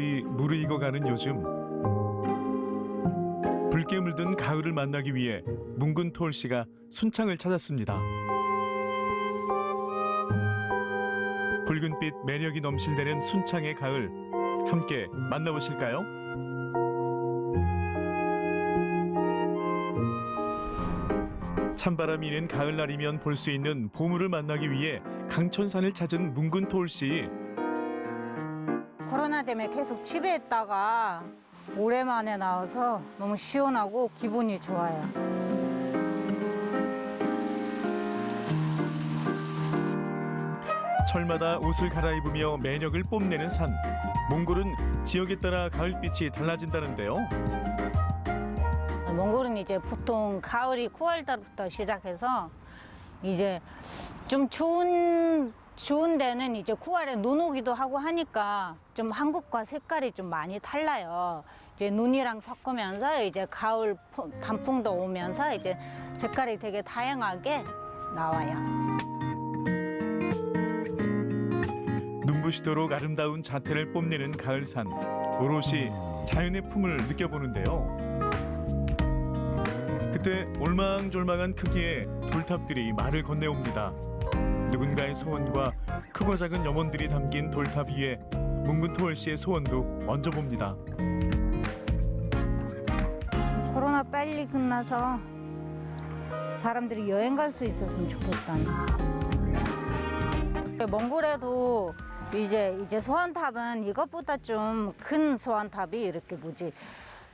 가을이 무르익어가는 요즘, 붉게 물든 가을을 만나기 위해 뭉근 토올 씨가 순창을 찾았습니다. 붉은빛 매력이 넘실대는 순창의 가을, 함께 만나보실까요? 찬바람이 있는 가을날이면 볼 수 있는 보물을 만나기 위해 강천산을 찾은 뭉근 토올 씨. 코로나 때문에 계속 집에 있다가 오랜만에 나와서 너무 시원하고 기분이 좋아요. 철마다 옷을 갈아입으며 매력을 뽐내는 산. 몽골은 지역에 따라 가을빛이 달라진다는데요. 몽골은 이제 보통 가을이 9월 달부터 시작해서 이제 좀 좋은 데는 이제 9월에 눈 오기도 하고 하니까 좀 한국과 색깔이 좀 많이 달라요. 이제 눈이랑 섞으면서 이제 가을 단풍도 오면서 이제 색깔이 되게 다양하게 나와요. 눈부시도록 아름다운 자태를 뽐내는 가을산. 오롯이 자연의 품을 느껴보는데요. 그때 올망졸망한 크기의 돌탑들이 말을 건네옵니다. 누군가의 소원과 크고 작은 염원들이 담긴 돌탑 위에 뭉근 토올 씨의 소원도 얹어봅니다. 코로나 빨리 끝나서 사람들이 여행 갈 수 있었으면 좋겠다니. 몽골에도 이제 소원탑은 이것보다 좀 큰 소원탑이 이렇게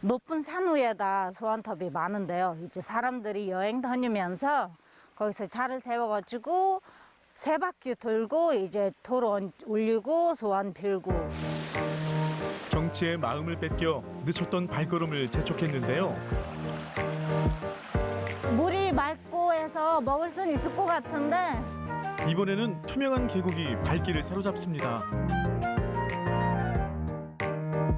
높은 산 위에다 소원탑이 많은데요. 이제 사람들이 여행 다니면서 거기서 차를 세워가지고 세 바퀴 돌고 이제 돌 올리고 소원 빌고. 경치에 마음을 뺏겨 늦췄던 발걸음을 재촉했는데요. 물이 맑고 해서 먹을 수는 있을 것 같은데 이번에는 투명한 계곡이 발길을 사로잡습니다.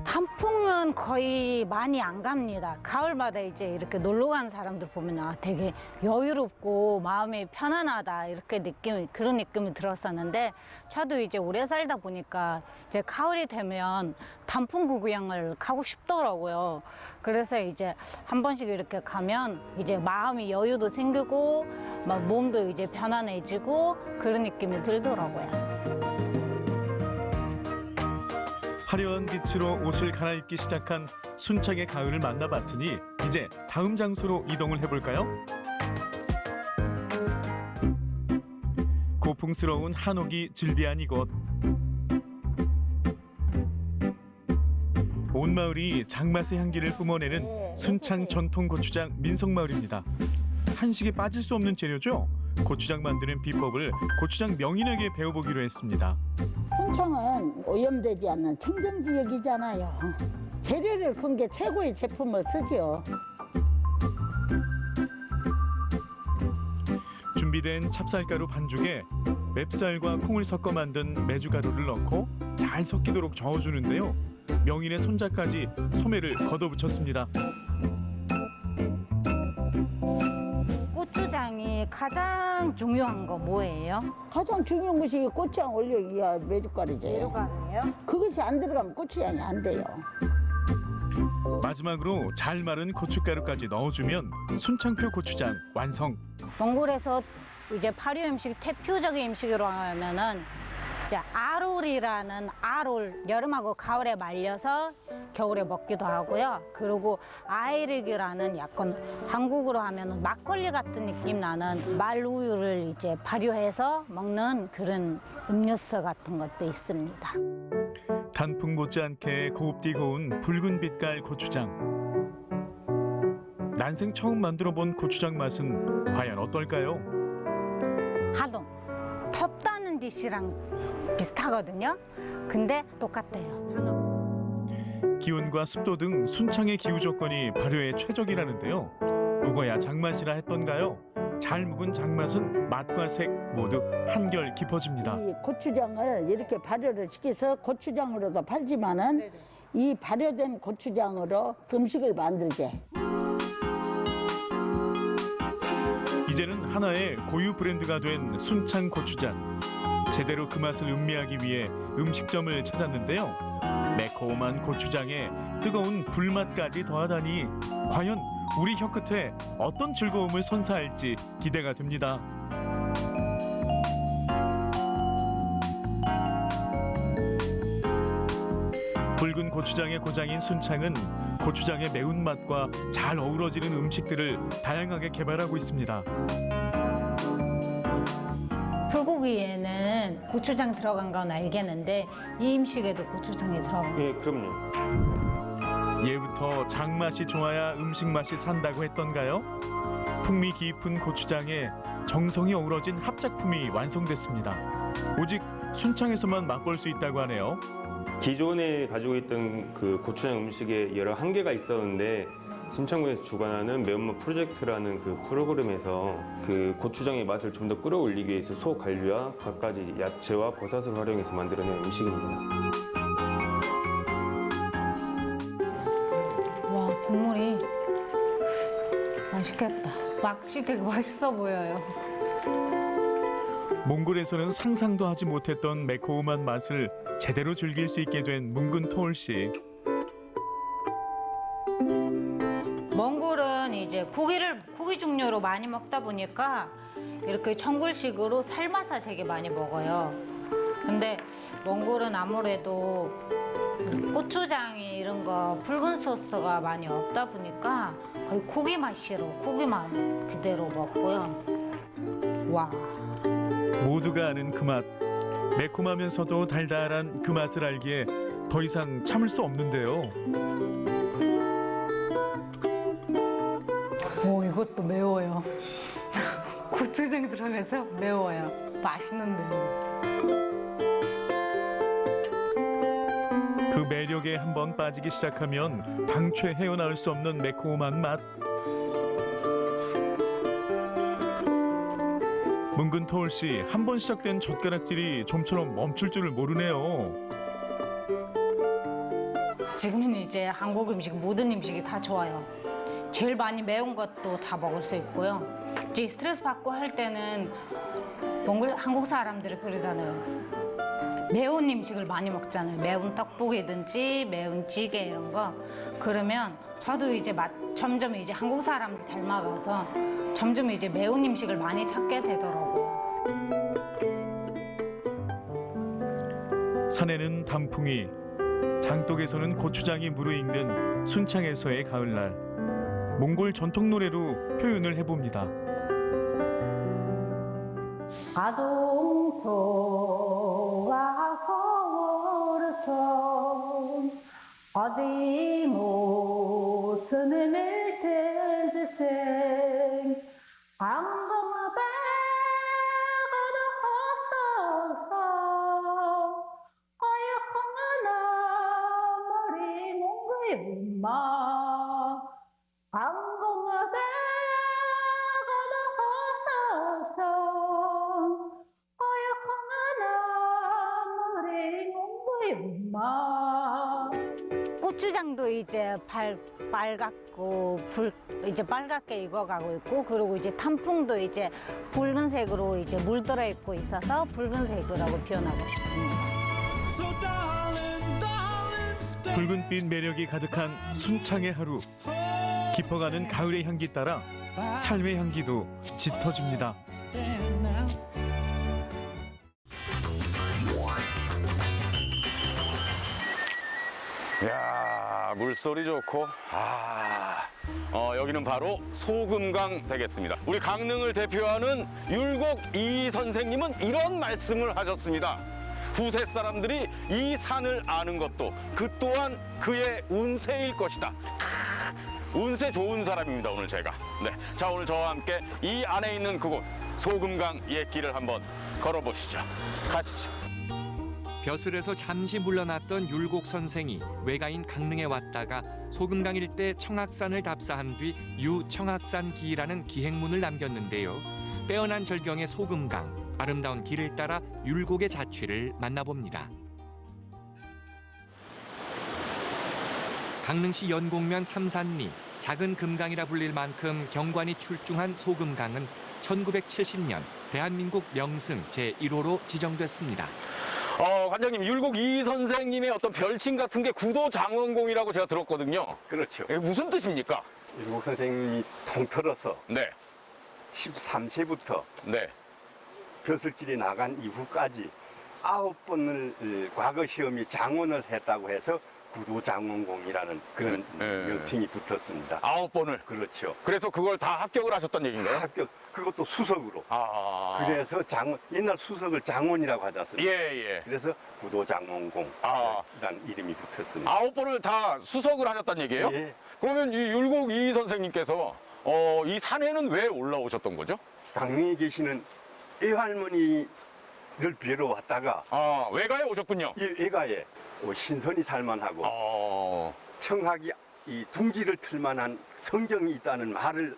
단풍은 거의 많이 안 갑니다. 가을마다 이제 이렇게 놀러 가는 사람들 보면 되게 여유롭고 마음이 편안하다 이렇게 그런 느낌이 들었었는데 저도 이제 오래 살다 보니까 이제 가을이 되면 단풍 구경을 가고 싶더라고요. 그래서 이제 한 번씩 이렇게 가면 이제 마음이 여유도 생기고 막 몸도 이제 편안해지고 그런 느낌이 들더라고요. 화려한 빛으로 옷을 갈아입기 시작한 순창의 가을을 만나봤으니 이제 다음 장소로 이동을 해볼까요? 고풍스러운 한옥이 즐비한 이곳. 온 마을이 장맛의 향기를 뿜어내는 순창 전통 고추장 민속마을입니다. 한식에 빠질 수 없는 재료죠. 고추장 만드는 비법을 고추장 명인에게 배워보기로 했습니다. 순창은 오염되지 않는 청정지역이잖아요. 재료를 큰 게 최고의 제품을 쓰죠. 준비된 찹쌀가루 반죽에 맵쌀과 콩을 섞어 만든 메주가루를 넣고 잘 섞이도록 저어주는데요. 명인의 손자까지 소매를 걷어붙였습니다. 고추장이 가장 중요한 거 뭐예요? 가장 중요한 것이 고추장 올려야 메주가루죠. 메주가루예요? 그것이 안 들어가면 고추장이 안 돼요. 마지막으로 잘 마른 고춧가루까지 넣어주면 순창표 고추장 완성. 몽골에서 이제 발효 음식 대표적인 음식으로 하면은 이제 아롤이라는 아롤 여름하고 가을에 말려서 겨울에 먹기도 하고요. 그리고 아이르기라는 약간 한국으로 하면은 막걸리 같은 느낌 나는 말우유를 이제 발효해서 먹는 그런 음료수 같은 것도 있습니다. 단풍 못지않게 곱디 고운 붉은 빛깔 고추장. 난생 처음 만들어본 고추장 맛은 과연 어떨까요? 하동 덥다는 듯이랑 비슷하거든요. 근데 똑같아요. 기온과 습도 등 순창의 기후 조건이 발효에 최적이라는데요. 묵어야 장맛이라 했던가요? 잘 묵은 장맛은 맛과 색 모두 한결 깊어집니다. 이 고추장을 이렇게 발효를 시켜서 고추장으로도 팔지만은 이 발효된 고추장으로 음식을 만들게. 이제는 하나의 고유 브랜드가 된 순창 고추장. 제대로 그 맛을 음미하기 위해 음식점을 찾았는데요. 매콤한 고추장에 뜨거운 불맛까지 더하다니 과연 우리 혀끝에 어떤 즐거움을 선사할지 기대가 됩니다. 붉은 고추장의 고장인 순창은 고추장의 매운맛과 잘 어우러지는 음식들을 다양하게 개발하고 있습니다. 불고기에는 고추장 들어간 건 알겠는데 이 음식에도 고추장이 들어간 예, 그럼요. 예부터 장맛이 좋아야 음식 맛이 산다고 했던가요? 풍미 깊은 고추장에 정성이 어우러진 합작품이 완성됐습니다. 오직 순창에서만 맛볼 수 있다고 하네요. 기존에 가지고 있던 그 고추장 음식에 여러 한계가 있었는데 순창군에서 주관하는 매운맛 프로젝트라는 그 프로그램에서 그 고추장의 맛을 좀 더 끌어올리기 위해서 소 관류와 갖가지 야채와 버섯을 활용해서 만들어낸 음식입니다. 와, 국물이 맛있겠다. 낚시 되게 맛있어 보여요. 몽골에서는 상상도 하지 못했던 매콤한 맛을 제대로 즐길 수 있게 된 뭉근 토올 씨. 몽골은 이제 고기 종류로 많이 먹다 보니까 이렇게 청굴식으로 삶아서 되게 많이 먹어요. 근데 몽골은 아무래도 고추장이 이런 거 붉은 소스가 많이 없다 보니까 거의 고기 맛이로 고기만 그대로 먹고요. 와. 모두가 아는 그 맛. 매콤하면서도 달달한 그 맛을 알기에 더 이상 참을 수 없는데요. 오, 이것도 매워요. 고추장 들어가서 매워요. 맛있는데요. 그 매력에 한번 빠지기 시작하면 당최 헤어나올 수 없는 매콤한 맛. 뭉근 토올 씨, 한 번 시작된 젓가락질이 좀처럼 멈출 줄을 모르네요. 지금은 이제 한국 음식, 모든 음식이 다 좋아요. 제일 많이 매운 것도 다 먹을 수 있고요. 이제 스트레스 받고 할 때는 몽골 한국 사람들이 그러잖아요. 매운 음식을 많이 먹잖아요. 매운 떡볶이든지 매운 찌개 이런 거. 그러면 저도 이제 점점 이제 한국 사람들 닮아가서 점점 이제 매운 음식을 많이 찾게 되더라고요. 산에는 단풍이, 장독에서는 고추장이 무르익는 순창에서의 가을날. 몽골 전통 노래로 표현을 해봅니다. 아동소가 거울서 어디 모습을 밀대지생 안동아 배고도 허서서 어여콩하나 머리 몽구의 엄마 안동아 배고도 허서서 어여콩하나 머리 몽구의 엄마. 고추장도 이제 빨갛고 이제 빨갛게 익어가고 있고, 그리고 이제 단풍도 이제 붉은색으로 이제 물들어 있고 있어서 붉은색이라고 표현하고 싶습니다. 붉은빛 매력이 가득한 순창의 하루. 깊어가는 가을의 향기 따라 삶의 향기도 짙어집니다. 이야, 물소리 좋고, 여기는 바로 소금강 되겠습니다. 우리 강릉을 대표하는 율곡 이 선생님은 이런 말씀을 하셨습니다. 후세 사람들이 이 산을 아는 것도 그 또한 그의 운세일 것이다. 운세 좋은 사람입니다, 오늘 제가. 네, 자, 오늘 저와 함께 이 안에 있는 그곳 소금강 옛길을 한번 걸어보시죠. 가시죠. 벼슬에서 잠시 물러났던 율곡 선생이 외가인 강릉에 왔다가 소금강 일대 청악산을 답사한 뒤 유청악산기라는 기행문을 남겼는데요. 빼어난 절경의 소금강, 아름다운 길을 따라 율곡의 자취를 만나봅니다. 강릉시 연곡면 삼산리, 작은 금강이라 불릴 만큼 경관이 출중한 소금강은 1970년 대한민국 명승 제1호로 지정됐습니다. 관장님, 율곡 이 선생님의 어떤 별칭 같은 게 구도장원공이라고 제가 들었거든요. 그렇죠. 이게 무슨 뜻입니까? 율곡 선생님이 통틀어서 네, 13세부터 네. 벼슬길이 나간 이후까지 9번을 과거 시험이 장원을 했다고 해서 구도장원공이라는 그런 명칭이 붙었습니다. 9번을. 그렇죠. 그래서 그걸 다 합격을 하셨던 얘기인가요? 합격, 그것도 수석으로. 아. 그래서 옛날 수석을 장원이라고 하지 않습니까? 예. 그래서 구도장원공이라는 아. 이름이 붙었습니다. 9번을 다 수석을 하셨단 얘기예요? 예. 그러면 이 율곡 이 선생님께서 이 산에는 왜 올라오셨던 거죠? 강릉에 계시는 애할머니를 뵈러 왔다가 외가에 오셨군요. 이 외가에 신선이 살만하고 청하기 이 둥지를 틀만한 성경이 있다는 말을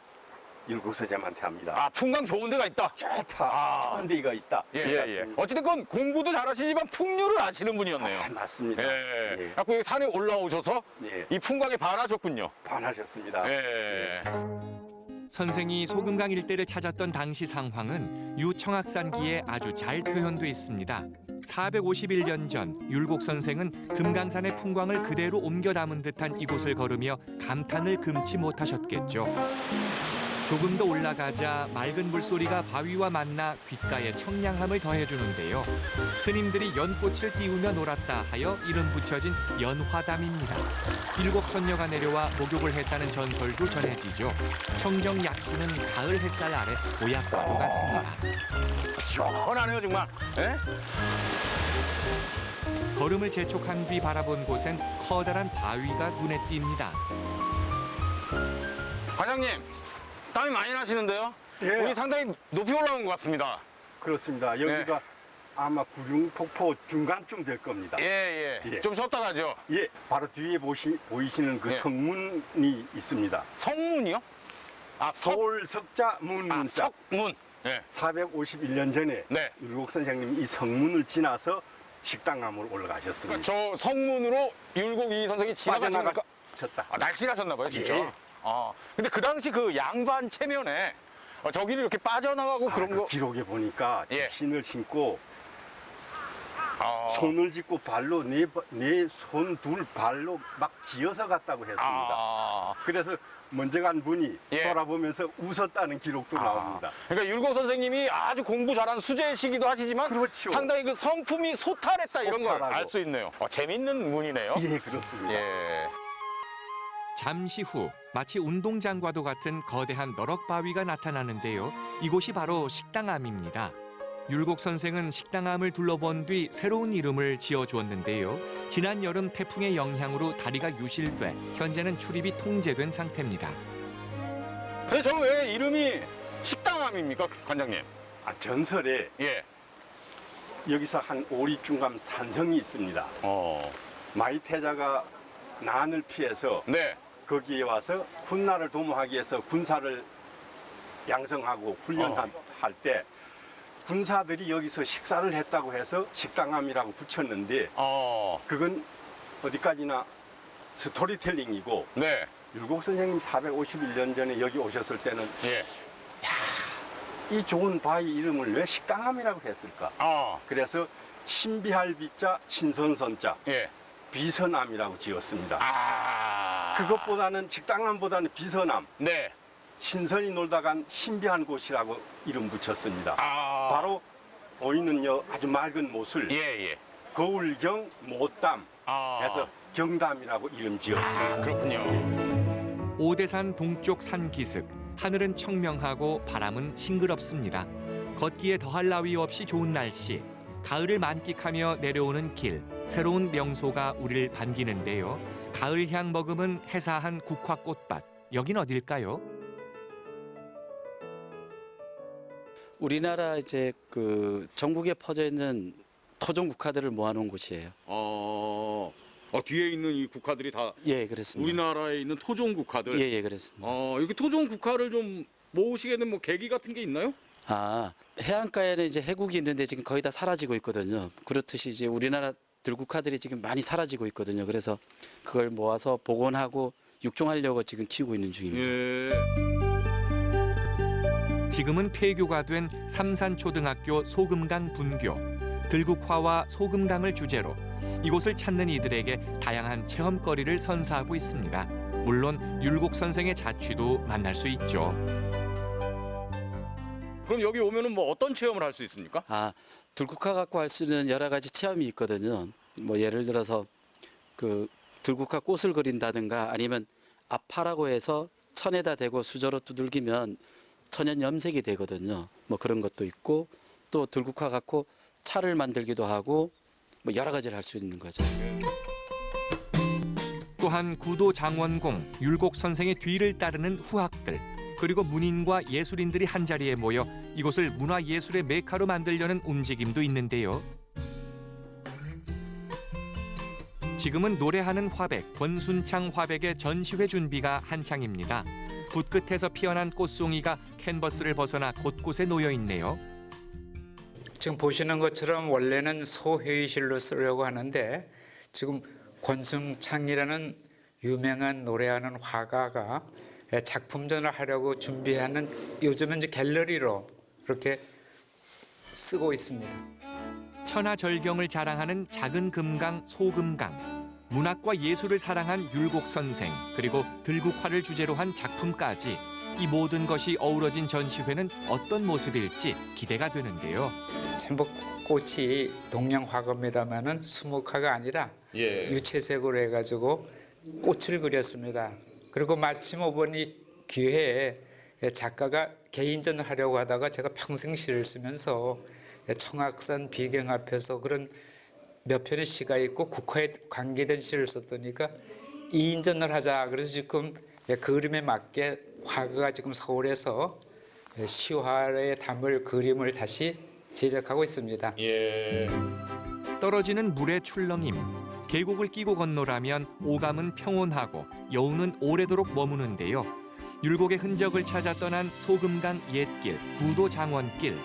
율곡 선생님한테 합니다. 풍광 좋은 데가 있다. 좋다. 좋은 데가 있다. 예. 어찌됐건 공부도 잘하시지만 풍류를 아시는 분이었네요. 맞습니다. 예. 예. 갖고 이 산에 올라오셔서 예. 이 풍광에 반하셨군요. 반하셨습니다. 예. 선생이 소금강 일대를 찾았던 당시 상황은 유청학산기에 아주 잘 표현돼 있습니다. 451년 전 율곡 선생은 금강산의 풍광을 그대로 옮겨 담은 듯한 이곳을 걸으며 감탄을 금치 못하셨겠죠. 조금 더 올라가자 맑은 물소리가 바위와 만나 귓가에 청량함을 더해주는데요. 스님들이 연꽃을 띄우며 놀았다 하여 이름 붙여진 연화담입니다. 7 선녀가 내려와 목욕을 했다는 전설도 전해지죠. 청정 약수는 가을 햇살 아래 보약과도 같습니다. 시원하네요 정말. 예? 걸음을 재촉한 뒤 바라본 곳엔 커다란 바위가 눈에 띕니다. 과장님, 땀이 많이 나시는데요? 예. 우리 상당히 높이 올라온 것 같습니다. 그렇습니다. 여기가 아마 구룡폭포 중간쯤 될 겁니다. 예. 예. 좀 쉬었다 가죠. 예, 바로 뒤에 보이시는 그 예. 성문이 있습니다. 성문이요? 서울 석자 문자. 석문. 예. 451년 전에 네. 율곡 선생님이 이 성문을 지나서 식당암으로 올라가셨습니다. 그러니까 저 성문으로 율곡 이 선생이 지나가시니까 쳤다. 날씬하셨나 봐요, 진짜. 예. 근데 그 당시 그 양반 체면에 저기를 이렇게 빠져나가고 그런 그 거. 기록에 보니까 예. 신을 신고 손을 짚고 발로 내 손 둘 발로 막 기어서 갔다고 했습니다. 그래서 먼저 간 분이 예. 돌아보면서 웃었다는 기록도 나옵니다. 그러니까 율곡 선생님이 아주 공부 잘하는 수재시기도 하시지만 그렇죠. 상당히 그 성품이 소탈했다 이런 걸 소탈하고. 알 수 있네요. 재밌는 분이네요. 예, 그렇습니다. 예. 잠시 후 마치 운동장과도 같은 거대한 너럭바위가 나타나는데요. 이곳이 바로 식당암입니다. 율곡 선생은 식당암을 둘러본 뒤 새로운 이름을 지어주었는데요. 지난 여름 태풍의 영향으로 다리가 유실돼 현재는 출입이 통제된 상태입니다. 근데 저 왜 이름이 식당암입니까, 관장님? 전설에 예. 여기서 한 오리중감 산성이 있습니다. 마이태자가 난을 피해서 네. 거기에 와서 군나를 도모하기 위해서 군사를 양성하고 훈련할 때 군사들이 여기서 식사를 했다고 해서 식당암이라고 붙였는데 그건 어디까지나 스토리텔링이고 네. 율곡 선생님 451년 전에 여기 오셨을 때는 예. 이 좋은 바위 이름을 왜 식당암이라고 했을까? 그래서 신비할 비자 신선선자 예. 비선암이라고 지었습니다. 그것보다는 식당암보다는 비선암 네. 신선이 놀다 간 신비한 곳이라고 이름 붙였습니다. 바로 보이는 아주 맑은 못을 예. 거울경 못담 해서 경담이라고 이름 지었습니다. 그렇군요. 오대산 동쪽 산 기슭, 하늘은 청명하고 바람은 싱그럽습니다. 걷기에 더할 나위 없이 좋은 날씨, 가을을 만끽하며 내려오는 길, 새로운 명소가 우리를 반기는데요. 가을 향 머금은 해사한 국화꽃밭, 여긴 어딜까요? 우리나라 이제 그 전국에 퍼져 있는 토종 국화들을 모아놓은 곳이에요. 뒤에 있는 이 국화들이 다 예, 그렇습니다. 우리나라에 있는 토종 국화들. 예, 그렇습니다. 이렇게 토종 국화를 좀 모으시게 된 계기 같은 게 있나요? 해안가에는 이제 해국이 있는데 지금 거의 다 사라지고 있거든요. 그렇듯이 이제 우리나라 들국화들이 지금 많이 사라지고 있거든요. 그래서 그걸 모아서 복원하고 육종하려고 지금 키우고 있는 중입니다. 지금은 폐교가 된 삼산초등학교 소금강 분교, 들국화와 소금강을 주제로 이곳을 찾는 이들에게 다양한 체험거리를 선사하고 있습니다. 물론 율곡 선생의 자취도 만날 수 있죠. 그럼 여기 오면은 뭐 어떤 체험을 할 수 있습니까? 들국화 갖고 할 수 있는 여러 가지 체험이 있거든요. 뭐 예를 들어서 그 들국화 꽃을 그린다든가 아니면 아파라고 해서 천에다 대고 수저로 두들기면 천연 염색이 되거든요. 뭐 그런 것도 있고 또 들국화 갖고 차를 만들기도 하고 뭐 여러 가지를 할 수 있는 거죠. 또한 구도 장원공, 율곡 선생의 뒤를 따르는 후학들, 그리고 문인과 예술인들이 한자리에 모여 이곳을 문화예술의 메카로 만들려는 움직임도 있는데요. 지금은 노래하는 화백, 권순창 화백의 전시회 준비가 한창입니다. 붓끝에서 피어난 꽃송이가 캔버스를 벗어나 곳곳에 놓여 있네요. 지금 보시는 것처럼 원래는 소회의실로 쓰려고 하는데 지금 권순창이라는 유명한 노래하는 화가가 작품전을 하려고 준비하는 요즘은 이제 갤러리로 그렇게 쓰고 있습니다. 천하절경을 자랑하는 작은 금강 소금강, 문학과 예술을 사랑한 율곡 선생, 그리고 들국화를 주제로 한 작품까지 이 모든 것이 어우러진 전시회는 어떤 모습일지 기대가 되는데요. 전복꽃이 동양화가입니다마는 수목화가 아니라 유채색으로 해가지고 꽃을 그렸습니다. 그리고 마침 이번 기회에 작가가 개인전을 하려고 하다가 제가 평생 시를 쓰면서 청악산 비경 앞에서 그런 몇 편의 시가 있고 국화에 관계된 시를 썼더니까 2인전을 하자. 그래서 지금 그 그림에 맞게 화가가 지금 서울에서 시화에 담을 그림을 다시 제작하고 있습니다. 떨어지는 물의 출렁임, 계곡을 끼고 건너라면 오감은 평온하고 여운은 오래도록 머무는데요. 율곡의 흔적을 찾아 떠난 소금강 옛길, 구도 장원길,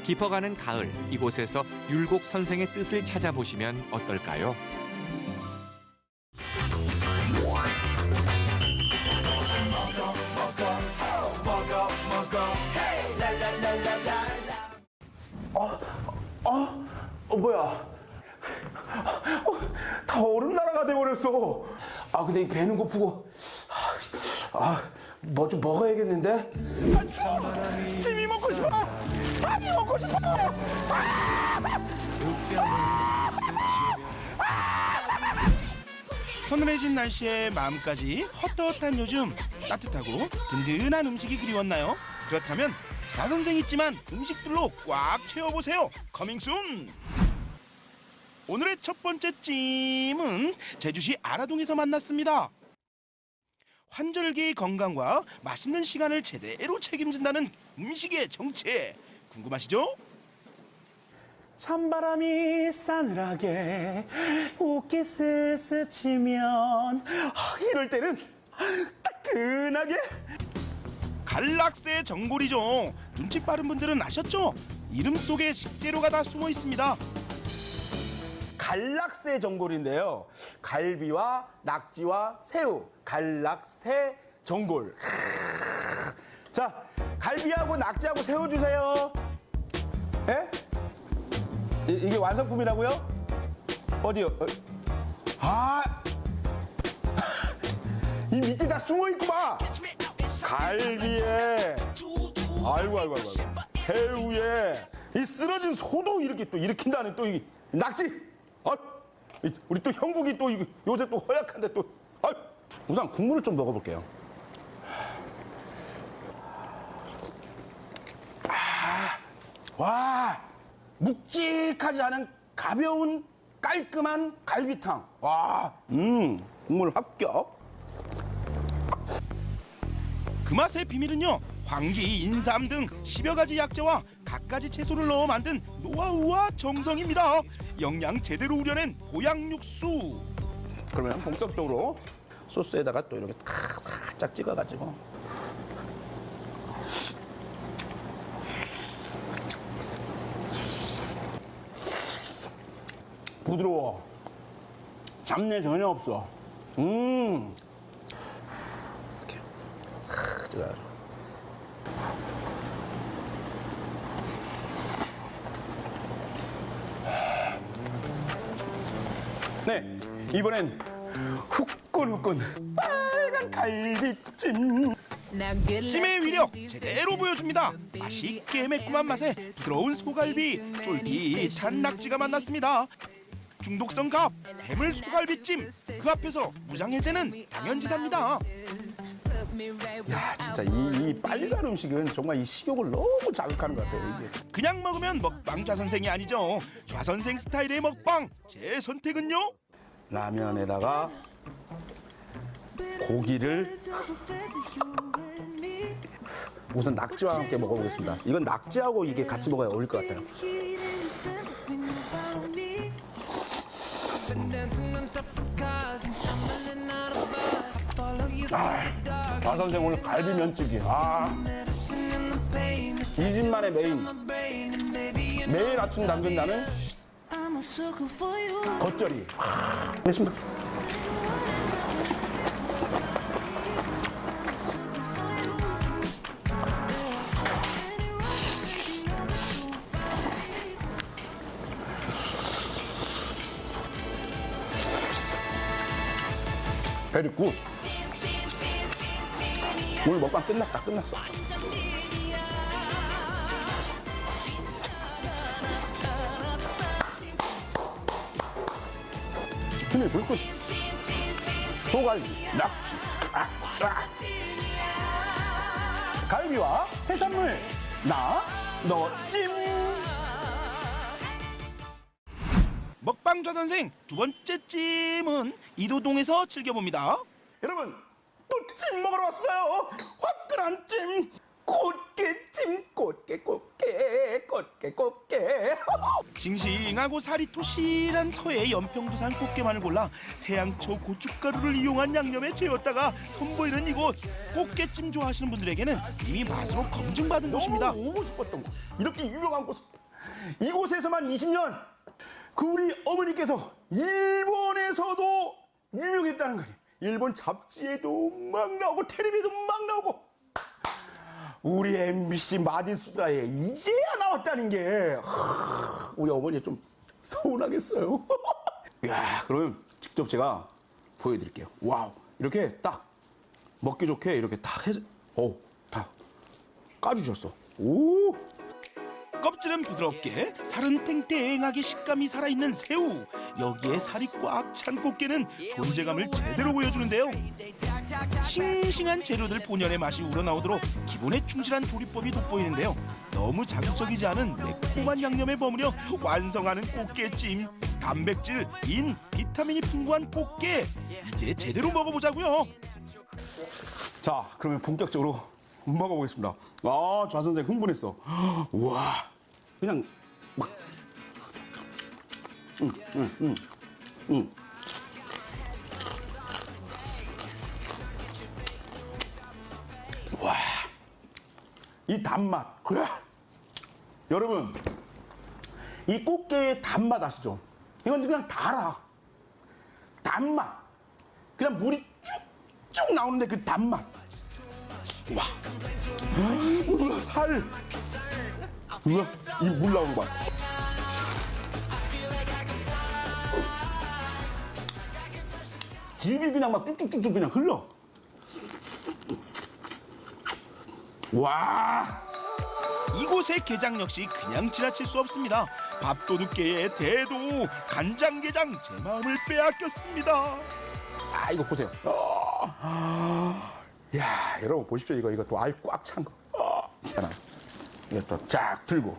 깊어가는 가을, 이곳에서 율곡 선생의 뜻을 찾아보시면 어떨까요? 뭐야? 다 얼음 나라가 돼버렸어. 근데 이 배는 고프고, 뭐 좀 먹어야겠는데? 찜이 먹고 싶어! 밥이 먹고 싶어! 서늘해진 날씨에 마음까지 헛헛한 요즘, 따뜻하고 든든한 음식이 그리웠나요? 그렇다면 가선생 있지만 음식들로 꽉 채워보세요. 커밍순! 오늘의 첫 번째 찜은 제주시 아라동에서 만났습니다. 환절기의 건강과 맛있는 시간을 제대로 책임진다는 음식의 정체, 궁금하시죠? 찬바람이 싸늘하게 웃기 슬슬 치면 이럴 때는 따끈하게 갈락새 전골이죠. 눈치 빠른 분들은 아셨죠? 이름 속에 식재료가 다 숨어 있습니다. 갈락새 전골인데요. 갈비와 낙지와 새우, 갈락새 전골. 자, 갈비하고 낙지하고 새우 주세요. 예? 이게 완성품이라고요? 어디요? 이 밑에 다 숨어 있구만. 갈비에, 아이고. 새우에, 이 쓰러진 소도 이렇게 또 일으킨다는 또 이 낙지. 우리 또 형국이 또 요새 또 허약한데 또. 우선 국물을 좀 먹어볼게요. 와, 묵직하지 않은 가벼운 깔끔한 갈비탕. 와, 국물 합격. 그 맛의 비밀은요, 황기, 인삼 등 10여 가지 약재와 갖가지 채소를 넣어 만든 노하우와 정성입니다. 영양 제대로 우려낸 보양 육수. 그러면 본격적으로 소스에다가 또 이렇게 탁 살짝 찍어가지고. 부드러워. 잡내 전혀 없어. 이렇게 싹 찍어가지고. 네, 이번엔 후끈후끈 빨간 갈비찜. 찜의 위력 제대로 보여줍니다. 맛있게 매콤한 맛에 부드러운 소갈비, 쫄깃한 낙지가 만났습니다. 중독성 갑, 해물 소갈비찜, 그 앞에서 무장해제는 당연지사입니다. 야, 진짜 이 빨간 음식은 정말 이 식욕을 너무 자극하는 것 같아요. 이게. 그냥 먹으면 먹방 좌선생이 아니죠. 좌선생 스타일의 먹방, 제 선택은요? 라면에다가 고기를 우선 낙지와 함께 먹어보겠습니다. 이건 낙지하고 이게 같이 먹어야 어울릴 것 같아요. 좌선생 오늘 갈비면찌기. 이 집만의 메인. 매일 아침 담근다는 겉절이. 됐습니다. 베리 굿. 오늘 먹방 끝났어. 힘이 불끈. 소갈비, 낙지, 갈비와 해산물, 너 찜. 먹방 좌선생 두 번째 찜은 이도동에서 즐겨봅니다. 여러분, 또 찜 먹으러 왔어요. 화끈한 찜. 꽃게찜, 꽃게. 싱싱하고 살이 토실한 서해 연평도산 꽃게만을 골라 태양초 고춧가루를 이용한 양념에 재웠다가 선보이는 이곳. 꽃게찜 좋아하시는 분들에게는 이미 맛으로 검증받은 곳입니다. 너무 오고 싶었던 곳. 이렇게 유명한 곳. 이곳에서만 20년. 그 우리 어머니께서 일본에서도 유명했다는 거예요. 일본 잡지에도 막 나오고 텔레비에도 막 나오고. 우리 MBC 마디수다에 이제야 나왔다는 게 우리 어머니 좀 서운하겠어요. 야, 그러면 직접 제가 보여드릴게요. 와우, 이렇게 딱 먹기 좋게 이렇게 딱 해서 다 까주셨어. 오. 껍질은 부드럽게, 살은 탱탱하게 식감이 살아있는 새우. 여기에 살이 꽉 찬 꽃게는 존재감을 제대로 보여주는데요. 싱싱한 재료들 본연의 맛이 우러나오도록 기본에 충실한 조리법이 돋보이는데요. 너무 자극적이지 않은 매콤한 양념에 버무려 완성하는 꽃게찜. 단백질, 인, 비타민이 풍부한 꽃게. 이제 제대로 먹어보자고요. 자, 그러면 본격적으로 먹어보겠습니다. 좌선생 흥분했어. 우와, 그냥 막. 와, 이 단맛. 그래. 여러분, 이 꽃게의 단맛 아시죠? 이건 그냥 달아. 단맛. 그냥 물이 쭉쭉 나오는데 그 단맛. 와, 우와, 살. 우와, 이 물 나오는 거 봐. 즙이 그냥 막 뚝뚝뚝뚝 그냥 흘러. 와. 이곳의 게장 역시 그냥 지나칠 수 없습니다. 밥도둑계의 대도 간장게장, 제 마음을 빼앗겼습니다. 이거 보세요. 야, 여러분 보십시오. 이거 또 알 꽉 찬 거. 하나. 이거 또 쫙 들고.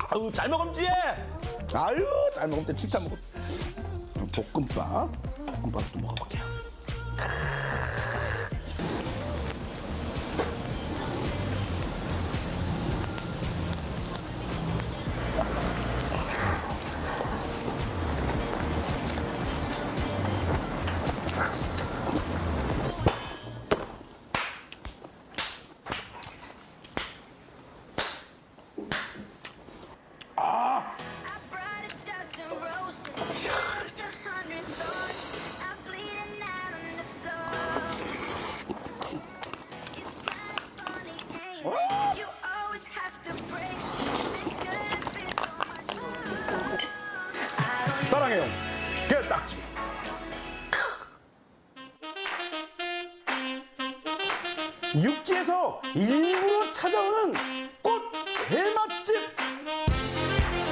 아유, 잘 먹음지. 아유, 잘 먹음 때 진짜 먹음. 볶음밥도 먹어볼게요. 육지에서 일부러 찾아오는 꽃 게맛집.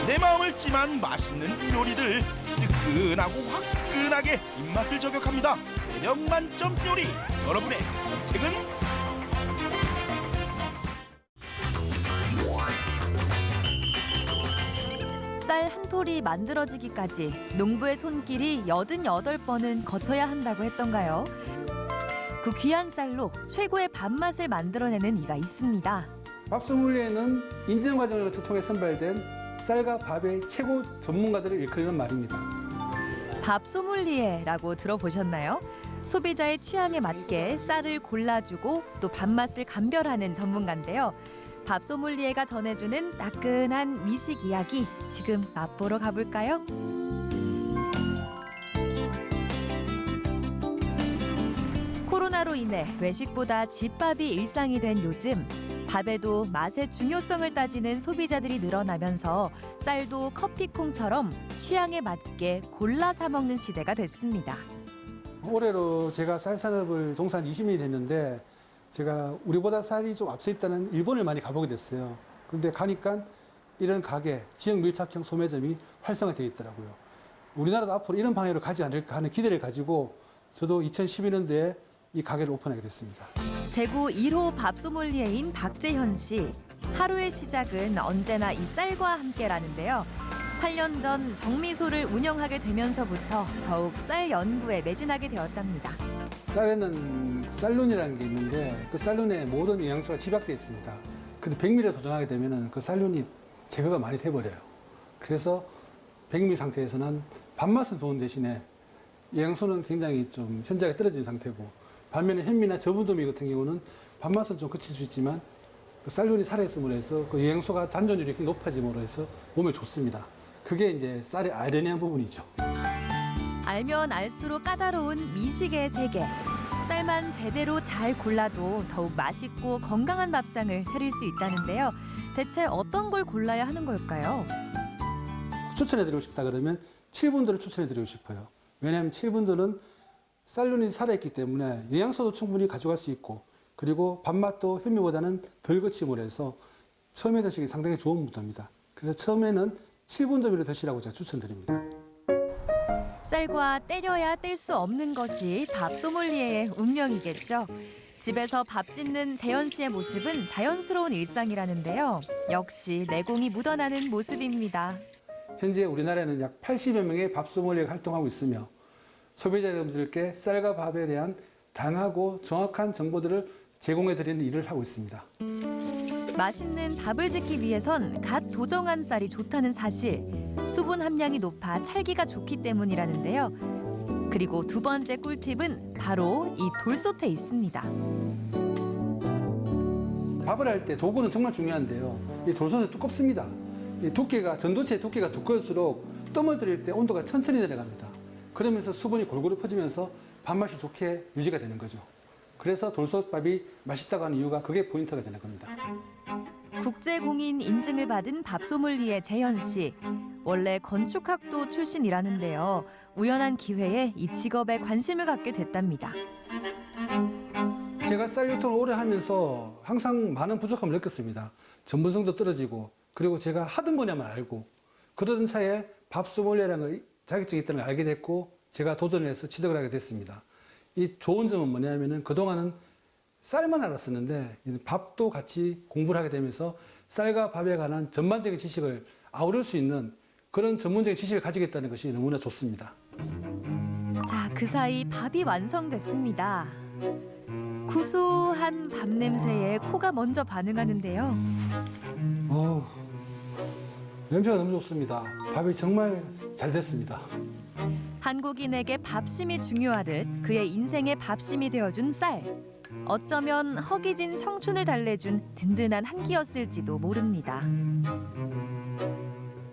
내 마음을 찜한 맛있는 요리들, 뜨끈하고 화끈하게 입맛을 저격합니다. 매력 만점 요리, 여러분의 선택은? 쌀 한 톨이 만들어지기까지 농부의 손길이 88번은 거쳐야 한다고 했던가요? 그 귀한 쌀로 최고의 밥맛을 만들어내는 이가 있습니다. 밥소믈리에는 인증 과정을 통해 선발된 쌀과 밥의 최고 전문가들을 일컬는 말입니다. 밥소믈리에라고 들어보셨나요? 소비자의 취향에 맞게 쌀을 골라주고 또 밥맛을 감별하는 전문가인데요. 밥소믈리에가 전해주는 따끈한 미식 이야기, 지금 맛보러 가볼까요? 코로나로 인해 외식보다 집밥이 일상이 된 요즘, 밥에도 맛의 중요성을 따지는 소비자들이 늘어나면서 쌀도 커피콩처럼 취향에 맞게 골라 사 먹는 시대가 됐습니다. 올해로 제가 쌀 산업을 종사한 20년이 됐는데 제가 우리보다 쌀이 좀 앞서 있다는 일본을 많이 가보게 됐어요. 그런데 가니까 이런 가게, 지역 밀착형 소매점이 활성화되어 있더라고요. 우리나라도 앞으로 이런 방향으로 가지 않을까 하는 기대를 가지고 저도 2012년도에 이 가게를 오픈하게 됐습니다. 대구 1호 밥소믈리에인 박재현 씨. 하루의 시작은 언제나 이 쌀과 함께라는데요. 8년 전 정미소를 운영하게 되면서부터 더욱 쌀 연구에 매진하게 되었답니다. 쌀에는 쌀룬이라는 게 있는데 그 쌀룬에 모든 영양소가 집약되어 있습니다. 근데 백미를 도전하게 되면 그 쌀룬이 제거가 많이 돼버려요. 그래서 백미 상태에서는 밥맛은 좋은 대신에 영양소는 굉장히 좀 현저하게 떨어진 상태고, 반면에 현미나 저분도미 같은 경우는 밥맛은 좀 그칠 수 있지만 그 쌀룬이 살아있음으로 해서 그 영양소가 잔존율이 높아짐으로 해서 몸에 좋습니다. 그게 이제 쌀의 아이러니한 부분이죠. 알면 알수록 까다로운 미식의 세계. 쌀만 제대로 잘 골라도 더욱 맛있고 건강한 밥상을 차릴 수 있다는데요. 대체 어떤 걸 골라야 하는 걸까요? 추천해드리고 싶다 그러면 7분도를 추천해드리고 싶어요. 왜냐하면 7분도는 쌀룬이 살아있기 때문에 영양소도 충분히 가져갈 수 있고, 그리고 밥맛도 현미보다는 덜 거침을 해서 처음에 드시기 상당히 좋은 분도입니다. 그래서 처음에는 7분도미를 드시라고 제가 추천드립니다. 쌀과 때려야 뗄 수 없는 것이 밥소믈리에의 운명이겠죠. 집에서 밥 짓는 재현 씨의 모습은 자연스러운 일상이라는데요. 역시 내공이 묻어나는 모습입니다. 현재 우리나라에는 약 80여 명의 밥소믈리에가 활동하고 있으며 소비자 여러분들께 쌀과 밥에 대한 다양하고 정확한 정보들을 제공해드리는 일을 하고 있습니다. 맛있는 밥을 짓기 위해선 갓 도정한 쌀이 좋다는 사실. 수분 함량이 높아 찰기가 좋기 때문이라는데요. 그리고 두 번째 꿀팁은 바로 이 돌솥에 있습니다. 밥을 할 때 도구는 정말 중요한데요. 이 돌솥은 두껍습니다. 이 두께가, 전도체의 두께가 두꺼울수록 뜸을 들일 때 온도가 천천히 내려갑니다. 그러면서 수분이 골고루 퍼지면서 밥맛이 좋게 유지가 되는 거죠. 그래서 돌솥밥이 맛있다고 하는 이유가 그게 포인트가 되는 겁니다. 국제공인 인증을 받은 밥소믈리에 재현 씨. 원래 건축학도 출신이라는데요. 우연한 기회에 이 직업에 관심을 갖게 됐답니다. 제가 쌀 유통을 오래 하면서 항상 많은 부족함을 느꼈습니다. 전문성도 떨어지고, 그리고 제가 하던 분야만 알고, 그러던 차에 밥소믈리에라는 자격증이 있다는 걸 알게 됐고, 제가 도전을 해서 취득을 하게 됐습니다. 이 좋은 점은 뭐냐면은 그동안은 쌀만 알았었는데 밥도 같이 공부를 하게 되면서 쌀과 밥에 관한 전반적인 지식을 아우를 수 있는 그런 전문적인 지식을 가지겠다는 것이 너무나 좋습니다. 자, 그 사이 밥이 완성됐습니다. 구수한 밥 냄새에 코가 먼저 반응하는데요. 냄새가 너무 좋습니다. 밥이 정말 잘 됐습니다. 한국인에게 밥심이 중요하듯 그의 인생의 밥심이 되어준 쌀. 어쩌면 허기진 청춘을 달래준 든든한 한 끼였을지도 모릅니다.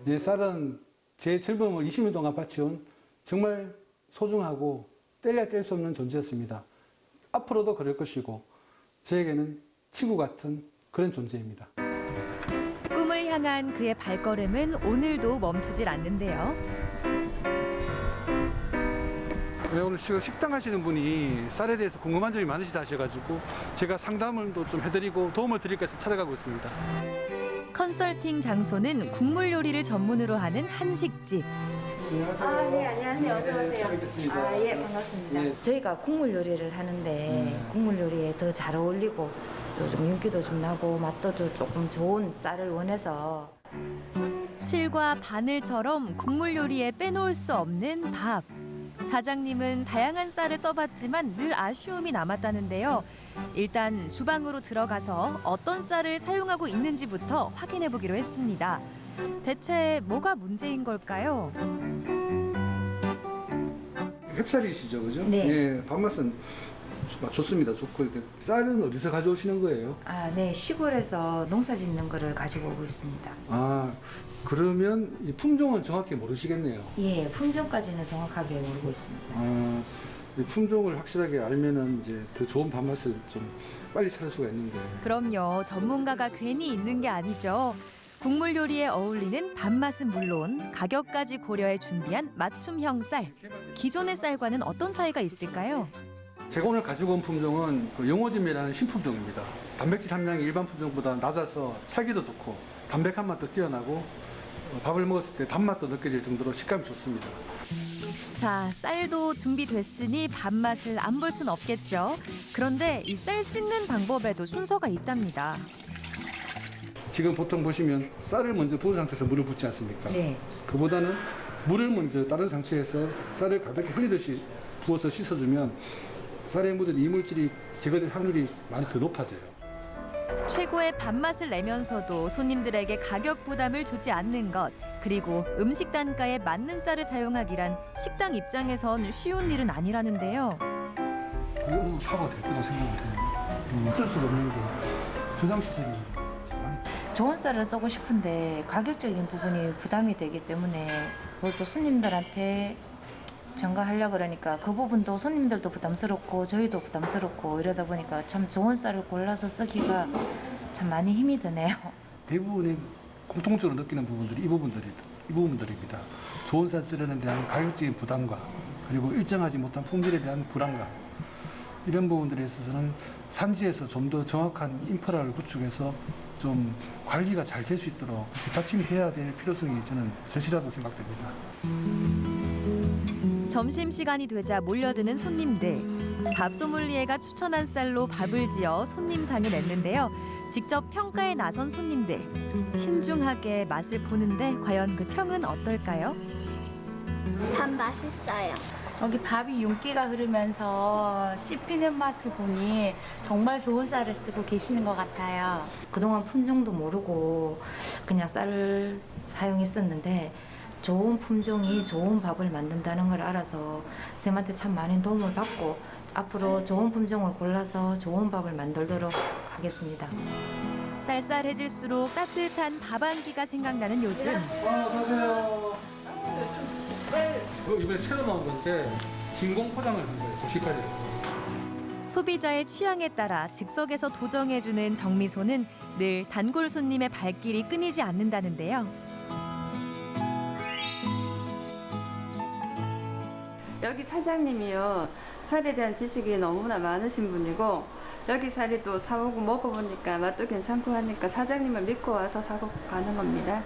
이 쌀은 제 젊음을 20년 동안 바쳐온 정말 소중하고 뗄래야 뗄 수 없는 존재였습니다. 앞으로도 그럴 것이고 저에게는 친구 같은 그런 존재입니다. 꿈을 향한 그의 발걸음은 오늘도 멈추질 않는데요. 네, 오늘 지금 식당 하시는 분이 쌀에 대해서 궁금한 점이 많으시다 하셔가지고 제가 상담을 좀 해드리고 도움을 드릴까 해서 찾아가고 있습니다. 컨설팅 장소는 국물 요리를 전문으로 하는 한식집. 안녕하세요. 네, 안녕하세요. 어서 오세요. 뵙겠습니다. 예, 반갑습니다. 예. 저희가 국물 요리를 하는데 국물 요리에 더 잘 어울리고 또 좀 윤기도 좀 나고 맛도 조금 좋은 쌀을 원해서 실과 바늘처럼 국물 요리에 빼놓을 수 없는 밥. 사장님은 다양한 쌀을 써봤지만 늘 아쉬움이 남았다는데요. 일단 주방으로 들어가서 어떤 쌀을 사용하고 있는지부터 확인해 보기로 했습니다. 대체 뭐가 문제인 걸까요? 햅쌀이시죠, 그죠? 네. 예, 밥맛은 좋습니다. 좋고 쌀은 어디서 가져오시는 거예요? 네, 시골에서 농사 짓는 거를 가지고 오고 있습니다. 아, 그러면 이 품종은 정확히 모르시겠네요. 예, 품종까지는 정확하게 모르고 있습니다. 이 품종을 확실하게 알면은 이제 더 좋은 밥맛을 좀 빨리 찾을 수가 있는데. 그럼요. 전문가가 괜히 있는 게 아니죠. 국물 요리에 어울리는 밥맛은 물론 가격까지 고려해 준비한 맞춤형 쌀. 기존의 쌀과는 어떤 차이가 있을까요? 제가 오늘 가지고 온 품종은 그 영호짐이라는 신품종입니다. 단백질 함량이 일반 품종보다 낮아서 살기도 좋고 담백한 맛도 뛰어나고 밥을 먹었을 때 단맛도 느껴질 정도로 식감이 좋습니다. 자, 쌀도 준비됐으니 밥맛을 안 볼 순 없겠죠. 그런데 이 쌀 씻는 방법에도 순서가 있답니다. 지금 보통 보시면 쌀을 먼저 부은 상태에서 물을 붓지 않습니까? 네. 그보다는 물을 먼저 다른 상태에서 쌀을 가볍게 흘리듯이 부어서 씻어주면 쌀에 묻은 이물질이 제거될 확률이 많이 더 높아져요. 최고의 밥맛을 내면서도 손님들에게 가격 부담을 주지 않는 것, 그리고 음식 단가에 맞는 쌀을 사용하기란 식당 입장에선 쉬운 일은 아니라는데요. 그게 어느 사고가 될 거라고 생각을 해요. 어쩔 수가 없는 게 저장 시설이 많이. 좋은 쌀을 쓰고 싶은데 가격적인 부분이 부담이 되기 때문에 그걸 또 손님들한테 전가하려고 그러니까 그 부분도 손님들도 부담스럽고 저희도 부담스럽고 이러다 보니까 참 좋은 쌀을 골라서 쓰기가 참 많이 힘이 드네요. 대부분의 공통적으로 느끼는 부분들이 이 부분들입니다. 좋은 쌀 쓰려는 대한 가격적인 부담과 그리고 일정하지 못한 품질에 대한 불안감, 이런 부분들에 있어서는 산지에서 좀 더 정확한 인프라를 구축해서 좀 관리가 잘 될 수 있도록 뒷받침이 돼야 될 필요성이 저는 절실하다고 생각됩니다. 점심시간이 되자 몰려드는 손님들. 밥소믈리에가 추천한 쌀로 밥을 지어 손님상을 냈는데요. 직접 평가에 나선 손님들. 신중하게 맛을 보는데 과연 그 평은 어떨까요? 밥 맛있어요. 여기 밥이 윤기가 흐르면서 씹히는 맛을 보니 정말 좋은 쌀을 쓰고 계시는 것 같아요. 그동안 품종도 모르고 그냥 쌀을 사용했었는데 좋은 품종이 좋은 밥을 만든다는 걸 알아서 쌤한테 참 많은 도움을 받고 앞으로 좋은 품종을 골라서 좋은 밥을 만들도록 하겠습니다. 쌀쌀해질수록 따뜻한 밥 한 끼가 생각나는 요즘. 어서오세요. 이번에 새로 나온 건데 진공 포장을 한 거예요. 도시까지. 소비자의 취향에 따라 즉석에서 도정해주는 정미소는 늘 단골 손님의 발길이 끊이지 않는다는데요. 여기 사장님이요. 쌀에 대한 지식이 너무나 많으신 분이고 여기 쌀이 또 사오고 먹어보니까 맛도 괜찮고 하니까 사장님을 믿고 와서 사고 가는 겁니다.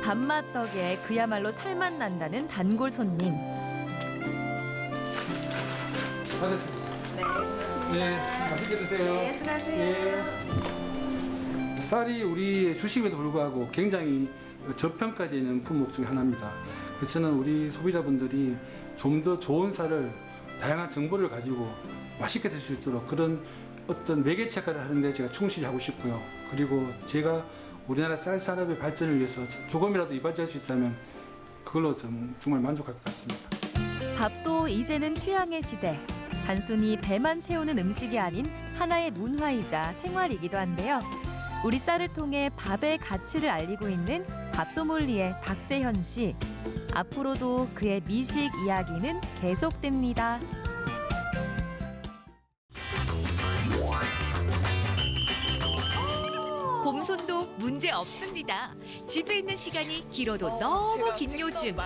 밥맛 덕에 그야말로 살맛 난다는 단골 손님. 네, 맛있게 드세요. 네, 수고하세요. 예. 쌀이 우리의 주식에도 불구하고 굉장히 저평가되는 품목 중에 하나입니다. 그래서 저는 우리 소비자분들이 좀 더 좋은 쌀을 다양한 정보를 가지고 맛있게 드실 수 있도록 그런 어떤 매개체 역할을 하는데 제가 충실히 하고 싶고요. 그리고 제가 우리나라 쌀 산업의 발전을 위해서 조금이라도 이바지할 수 있다면 그걸로 정말 만족할 것 같습니다. 밥도 이제는 취향의 시대. 단순히 배만 채우는 음식이 아닌 하나의 문화이자 생활이기도 한데요. 우리 쌀을 통해 밥의 가치를 알리고 있는 밥소믈리에 박재현 씨. 앞으로도 그의 미식 이야기는 계속됩니다. 곰손도 문제 없습니다. 집에 있는 시간이 길어도 너무 긴 요즘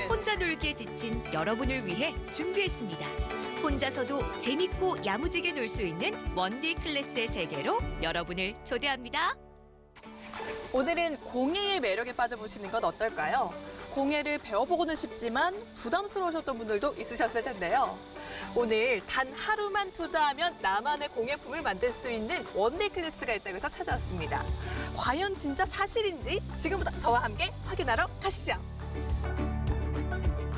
혼자 놀기에 지친 여러분을 위해 준비했습니다. 혼자서도 재밌고 야무지게 놀 수 있는 원데이 클래스의 세계로 여러분을 초대합니다. 오늘은 공예의 매력에 빠져보시는 건 어떨까요? 공예를 배워보고는 싶지만 부담스러우셨던 분들도 있으셨을 텐데요. 오늘 단 하루만 투자하면 나만의 공예품을 만들 수 있는 원데이 클래스가 있다고 해서 찾아왔습니다. 과연 진짜 사실인지 지금부터 저와 함께 확인하러 가시죠.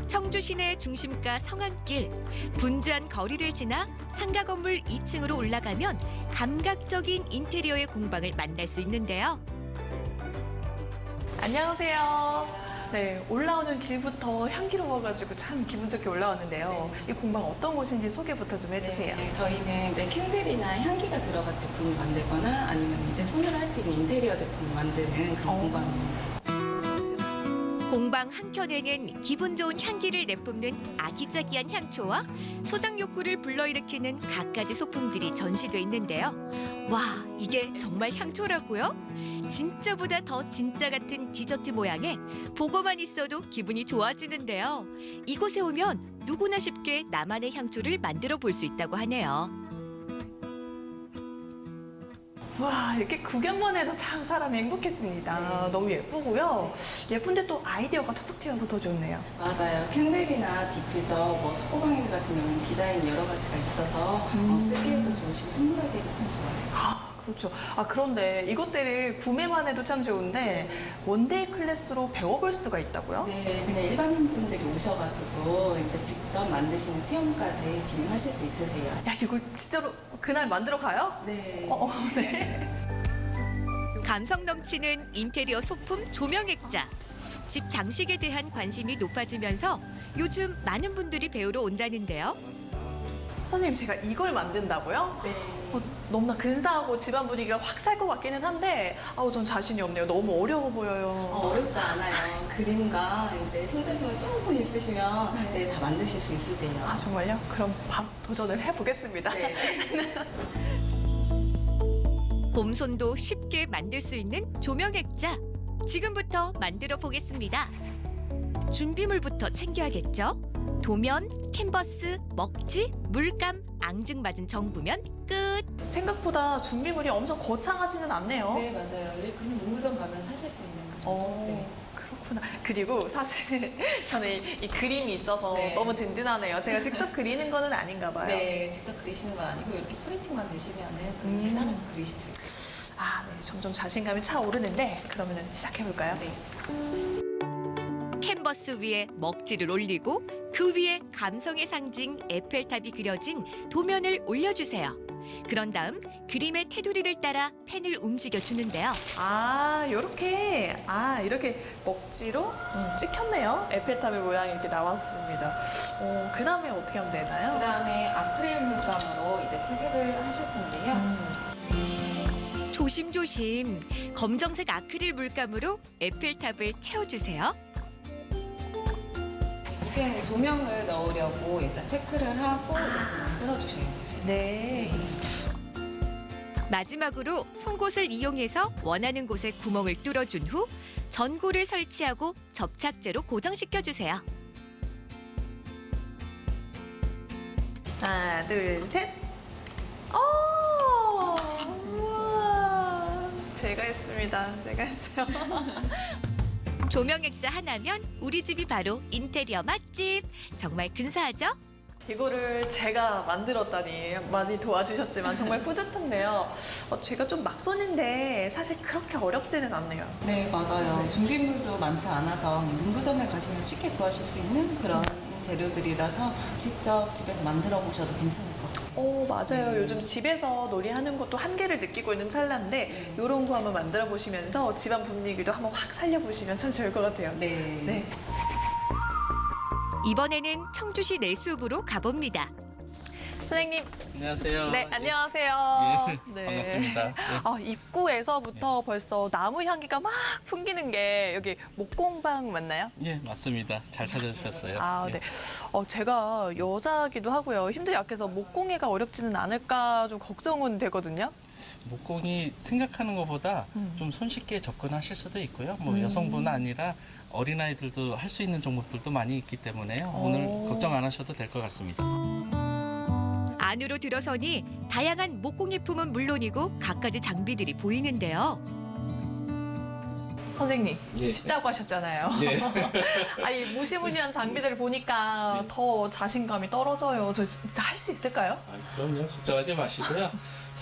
청주 시내 중심가 성안길, 분주한 거리를 지나 상가 건물 2층으로 올라가면 감각적인 인테리어의 공방을 만날 수 있는데요. 안녕하세요. 네, 올라오는 길부터 향기로워가지고 참 기분 좋게 올라왔는데요. 이 공방 어떤 곳인지 소개부터 좀 해주세요. 네, 저희는 이제 캔들이나 향기가 들어간 제품을 만들거나 아니면 이제 손으로 할 수 있는 인테리어 제품을 만드는 그런 공방입니다. 공방 한켠에는 기분 좋은 향기를 내뿜는 아기자기한 향초와 소장 욕구를 불러일으키는 갖가지 소품들이 전시돼 있는데요. 와, 이게 정말 향초라고요? 진짜보다 더 진짜 같은 디저트 모양에 보고만 있어도 기분이 좋아지는데요. 이곳에 오면 누구나 쉽게 나만의 향초를 만들어 볼 수 있다고 하네요. 와, 이렇게 구경만 해도 참 사람이 행복해집니다. 너무 예쁘고요. 예쁜데 또 아이디어가 톡톡 튀어서 더 좋네요. 맞아요. 캔들이나 디퓨저, 뭐 석고방향제 같은 경우는 디자인이 여러 가지가 있어서 쓰기에도 좋으시고 선물하기에도 참 좋아요. 그렇죠. 그런데 이것들을 구매만 해도 참 좋은데 원데이 클래스로 배워볼 수가 있다고요? 네, 그냥 일반인분들이 오셔가지고 이제 직접 만드시는 체험까지 진행하실 수 있으세요. 야, 이걸 진짜로 그날 만들어 가요? 네. 네. 감성 넘치는 인테리어 소품 조명 액자. 집 장식에 대한 관심이 높아지면서 요즘 많은 분들이 배우러 온다는데요. 선생님, 제가 이걸 만든다고요? 네. 너무나 근사하고 집안 분위기가 확 살 것 같기는 한데 전 자신이 없네요. 너무 어려워 보여요. 어렵지 않아요. 그림과 이제 손재주만 조금 있으시면 네, 다 만드실 수 있으세요. 정말요? 그럼 바로 도전을 해보겠습니다. 네. 곰손도 쉽게 만들 수 있는 조명 액자. 지금부터 만들어 보겠습니다. 준비물부터 챙겨야겠죠? 도면, 캔버스, 먹지, 물감, 앙증맞은 정부면 끝! 생각보다 준비물이 엄청 거창하지는 않네요. 네, 맞아요. 그냥 문구점 가면 사실 수 있는 거죠. 네. 그렇구나. 그리고 사실 저는 이 그림이 있어서 네. 너무 든든하네요. 제가 직접 그리는 거는 아닌가 봐요. 네, 직접 그리시는 건 아니고 이렇게 프린팅만 되시면은 그렇게 따라서 그리실 수 있어요. 네. 점점 자신감이 차오르는데 그러면 시작해볼까요? 네. 캔버스 위에 먹지를 올리고 그 위에 감성의 상징 에펠탑이 그려진 도면을 올려주세요. 그런 다음 그림의 테두리를 따라 펜을 움직여 주는데요. 이렇게 먹지로 찍혔네요. 에펠탑의 모양이 이렇게 나왔습니다. 그 다음에 어떻게 하면 되나요? 그 다음에 아크릴 물감으로 이제 채색을 하실 텐데요. 조심조심 검정색 아크릴 물감으로 에펠탑을 채워주세요. 이제 조명을 넣으려고 일단 체크를 하고 이제 만들어 주셔야 돼요. 네. 마지막으로 송곳을 이용해서 원하는 곳에 구멍을 뚫어준 후 전구를 설치하고 접착제로 고정시켜주세요. 하나, 둘, 셋. 우와. 제가 했습니다. 제가 했어요. 조명 액자 하나면 우리 집이 바로 인테리어 맛집. 정말 근사하죠? 이거를 제가 만들었다니 많이 도와주셨지만 정말 뿌듯한데요. 제가 좀 막손인데 사실 그렇게 어렵지는 않네요. 네, 맞아요. 준비물도 많지 않아서 문구점에 가시면 쉽게 구하실 수 있는 그런 재료들이라서 직접 집에서 만들어 보셔도 괜찮을 것 같아요. 맞아요. 요즘 집에서 놀이하는 것도 한계를 느끼고 있는 찰나인데 이런 거 한번 만들어 보시면서 집안 분위기도 한번 확 살려보시면 참 좋을 것 같아요. 네. 이번에는 청주시 내숲으로 가봅니다. 선생님. 안녕하세요. 네, 안녕하세요. 네, 반갑습니다. 네. 입구에서부터 벌써 나무 향기가 막 풍기는 게 여기 목공방 맞나요? 예, 맞습니다. 잘 찾아주셨어요. 네. 제가 여자기도 하고요. 힘도 약해서 목공예가 어렵지는 않을까 좀 걱정은 되거든요. 목공이 생각하는 것보다 좀 손쉽게 접근하실 수도 있고요. 뭐 여성분 아니라 어린아이들도 할 수 있는 종목들도 많이 있기 때문에요. 오늘 걱정 안 하셔도 될 것 같습니다. 안으로 들어서니 다양한 목공예품은 물론이고 갖가지 장비들이 보이는데요. 선생님, 예. 쉽다고 하셨잖아요. 예. 아니, 무시무시한 장비들을 보니까 더 자신감이 떨어져요. 저 진짜 할 수 있을까요? 그럼요. 걱정하지 마시고요.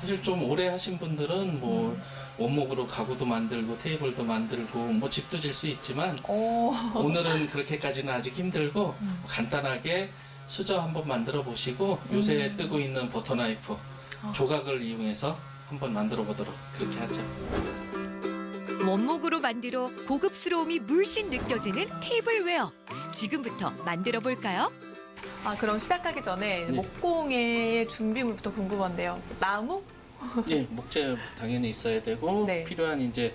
사실 좀 오래 하신 분들은 뭐 원목으로 가구도 만들고 테이블도 만들고 뭐 집도 질 수 있지만 오늘은 그렇게까지는 아직 힘들고 간단하게 수저 한번 만들어 보시고 요새 뜨고 있는 버터나이프 조각을 이용해서 한번 만들어 보도록 그렇게 하죠. 원목으로 만들어 고급스러움이 물씬 느껴지는 테이블웨어. 지금부터 만들어 볼까요? 그럼 시작하기 전에 목공의 준비물부터 궁금한데요. 나무? 예, 목재 당연히 있어야 되고 네. 필요한 이제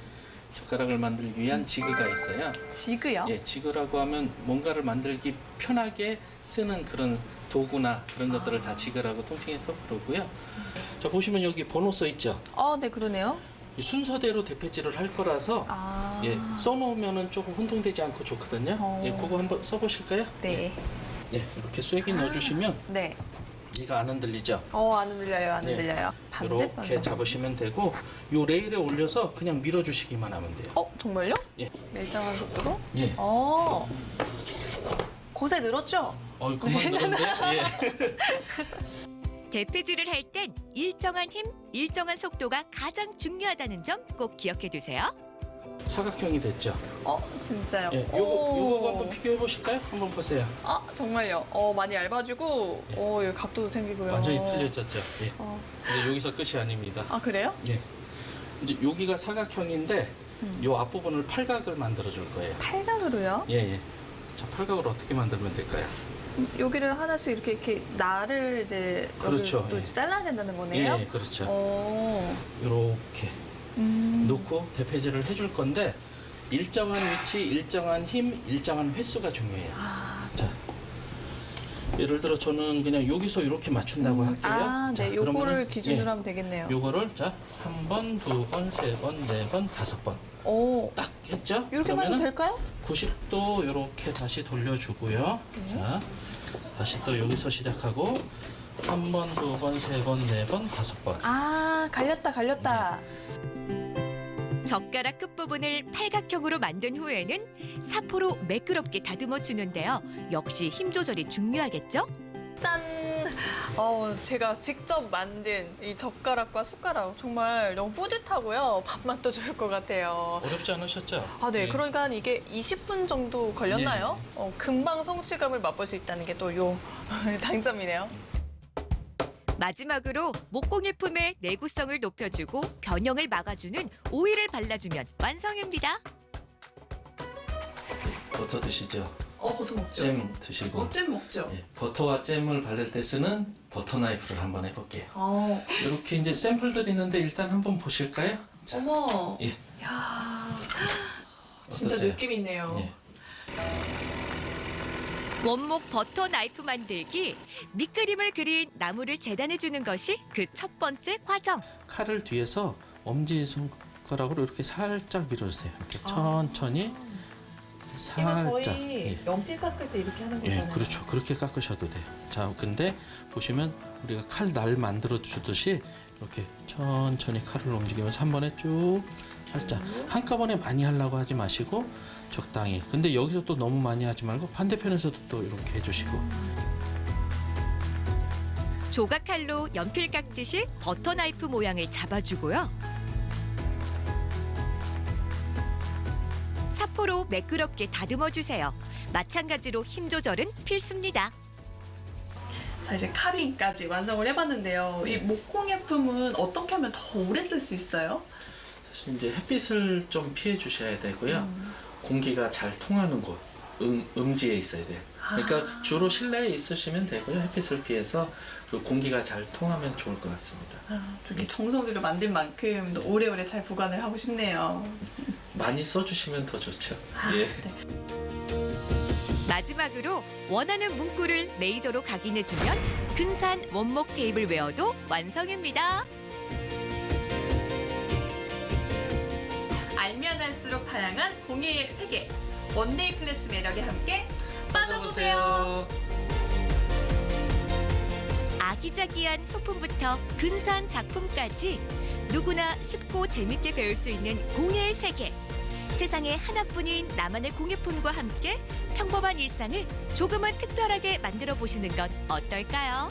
젓가락을 만들기 위한 지그가 있어요. 지그요? 예, 지그라고 하면 뭔가를 만들기 편하게 쓰는 그런 도구나 그런 것들을 다 지그라고 통칭해서 부르고요. 자, 보시면 여기 번호 써 있죠? 네, 그러네요. 이 순서대로 대패질을 할 거라서 예, 써놓으면 조금 혼동되지 않고 좋거든요. 예, 그거 한번 써보실까요? 네. 예, 이렇게 쐐기 넣어주시면 네. 이가 안 흔들리죠? 안 흔들려요, 안 네. 흔들려요. 이렇게 잡으시면 되고 요 레일에 올려서 그냥 밀어주시기만 하면 돼요. 정말요? 예. 일정한 속도로? 예. 곳에 늘었죠? 그만 늘었는데? 예. 대패질을 할 땐 일정한 힘, 일정한 속도가 가장 중요하다는 점 꼭 기억해 두세요. 사각형이 됐죠? 진짜요? 예, 요거 한번 비교해 보실까요? 한번 보세요. 정말요? 많이 얇아지고, 여기 각도도 생기고요. 완전히 틀려졌죠? 예. 근데 여기서 끝이 아닙니다. 그래요? 예. 이제 여기가 사각형인데 요 앞부분을 팔각을 만들어 줄 거예요. 팔각으로요? 예, 예. 자, 팔각을 어떻게 만들면 될까요? 여기를 하나씩 이렇게 날을 이제 그렇죠. 여기로 예. 잘라야 된다는 거네요? 예, 그렇죠. 이렇게 놓고 대패질을 해줄 건데 일정한 위치, 일정한 힘, 일정한 횟수가 중요해요. 자, 예를 들어 저는 그냥 여기서 이렇게 맞춘다고 할게요. 네, 요거를 기준으로 하면 되겠네요. 요거를 자, 한 번, 두 번, 세 번, 네 번, 다섯 번. 딱 했죠? 이렇게 하면 될까요? 90도 이렇게 다시 돌려주고요. 자, 다시 또 여기서 시작하고 한 번, 두 번, 세 번, 네 번, 다섯 번. 갈렸다. 젓가락 끝부분을 팔각형으로 만든 후에는 사포로 매끄럽게 다듬어 주는데요. 역시 힘 조절이 중요하겠죠? 짠! 제가 직접 만든 이 젓가락과 숟가락 정말 너무 뿌듯하고요. 밥맛도 좋을 것 같아요. 어렵지 않으셨죠? 네. 예. 그러니까 이게 20분 정도 걸렸나요? 금방 성취감을 맛볼 수 있다는 게 또 요 장점이네요. 마지막으로 목공예품의 내구성을 높여주고 변형을 막아주는 오일을 발라주면 완성입니다. 버터 드시죠? 버터 먹죠. 잼 드시고. 잼 먹죠. 예, 버터와 잼을 바를 때 쓰는 버터 나이프를 한번 해볼게요. 이렇게 이제 샘플들이 있는데 일단 한번 보실까요? 자, 어머. 예. 야, 진짜 어떠세요? 느낌 있네요. 예. 원목 버터 나이프 만들기. 밑그림을 그린 나무를 재단해 주는 것이 그 첫 번째 과정. 칼을 뒤에서 엄지 손가락으로 이렇게 살짝 밀어주세요. 이렇게 천천히 살짝. 이거 저희 연필 깎을 때 이렇게 하는 예, 거잖아요. 그렇죠. 그렇게 깎으셔도 돼요. 자, 근데 보시면 우리가 칼 날 만들어 주듯이 이렇게 천천히 칼을 움직이면서 한 번에 쭉 살짝 한꺼번에 많이 하려고 하지 마시고 적당히. 근데 여기서 또 너무 많이 하지 말고 반대편에서도 또 이렇게 해주시고. 조각칼로 연필 깎듯이 버터 나이프 모양을 잡아주고요. 사포로 매끄럽게 다듬어 주세요. 마찬가지로 힘 조절은 필수입니다. 자, 이제 카빙까지 완성을 해봤는데요. 이 목공예품은 어떻게 하면 더 오래 쓸 수 있어요? 사실 이제 햇빛을 좀 피해 주셔야 되고요. 공기가 잘 통하는 곳, 음지에 있어야 돼요. 그러니까 주로 실내에 있으시면 되고요. 햇빛을 피해서 그리고 공기가 잘 통하면 좋을 것 같습니다. 이렇게 정성으로 만든 만큼 또 오래오래 잘 보관을 하고 싶네요. 많이 써주시면 더 좋죠. 예. 마지막으로 원하는 문구를 레이저로 각인해주면 근사한 원목 테이블웨어도 완성입니다. 갈수록 다양한 공예의 세계. 원데이 클래스 매력에 함께 빠져보세요. 아기자기한 소품부터 근사한 작품까지 누구나 쉽고 재밌게 배울 수 있는 공예의 세계. 세상에 하나뿐인 나만의 공예품과 함께 평범한 일상을 조금은 특별하게 만들어 보시는 건 어떨까요?